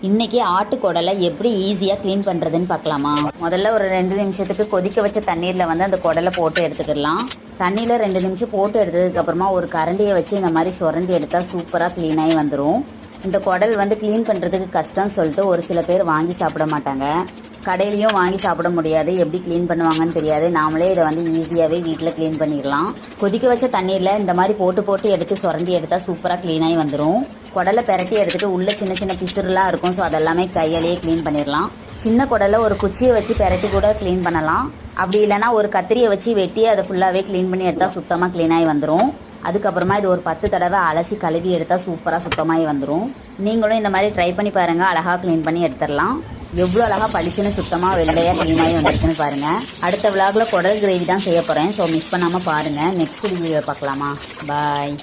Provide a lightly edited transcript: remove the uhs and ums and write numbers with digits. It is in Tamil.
இன்றைக்கி ஆட்டுக்குடலை எப்படி ஈஸியாக க்ளீன் பண்ணுறதுன்னு பார்க்கலாமா. முதல்ல ஒரு 2 நிமிஷத்துக்கு கொதிக்க வச்ச தண்ணீரில் வந்து அந்த குடலை போட்டு எடுத்துக்கிடலாம். தண்ணியில் 2 நிமிஷம் போட்டு எடுத்ததுக்கப்புறமா ஒரு கரண்டியை வச்சு இந்த மாதிரி சுரண்டி எடுத்தால் சூப்பராக க்ளீனாகி வந்துடும். இந்த குடல் வந்து க்ளீன் பண்ணுறதுக்கு கஷ்டம்னு சொல்லிட்டு ஒரு சில பேர் வாங்கி சாப்பிட மாட்டாங்க. கடையிலையும் வாங்கி சாப்பிட முடியாது, எப்படி க்ளீன் பண்ணுவாங்கன்னு தெரியாது. நாமளே இதை வந்து ஈஸியாகவே வீட்டில் க்ளீன் பண்ணிடலாம். கொதிக்க வச்ச தண்ணீரில் இந்த மாதிரி போட்டு எடுத்து சுரண்டி எடுத்தால் சூப்பராக க்ளீனாகி வந்துடும். குடலை பெரட்டி எடுத்துகிட்டு உள்ளே சின்ன சின்ன பிசுறுலாம் இருக்கும், ஸோ அதெல்லாமே கையாலேயே க்ளீன் பண்ணிடலாம். சின்ன குடலை ஒரு குச்சியை வச்சு பெரட்டி கூட க்ளீன் பண்ணலாம். அப்படி இல்லைனா ஒரு கத்திரியை வச்சு வெட்டி அதை ஃபுல்லாகவே க்ளீன் பண்ணி எடுத்தால் சுத்தமாக க்ளீனாகி வந்துடும். அதுக்கப்புறமா இது ஒரு 10 தடவை அலசி கழுவி எடுத்தால் சூப்பராக சுத்தமாகி வந்துடும். நீங்களும் இந்த மாதிரி ட்ரை பண்ணி பாருங்கள், அழகாக க்ளீன் பண்ணி எடுத்துடலாம். எவ்வளோ அழகாக பளிச்சுன்னு சுத்தமாக வெள்ளையாக க்ளீனாகி வந்துருக்குன்னு பாருங்கள். அடுத்த விலாகில் குடல் கிரேவி தான் செய்ய போகிறேன், ஸோ மிஸ் பண்ணாமல் பாருங்கள். நெக்ஸ்ட் வீடியோ பார்க்கலாமா. பாய்.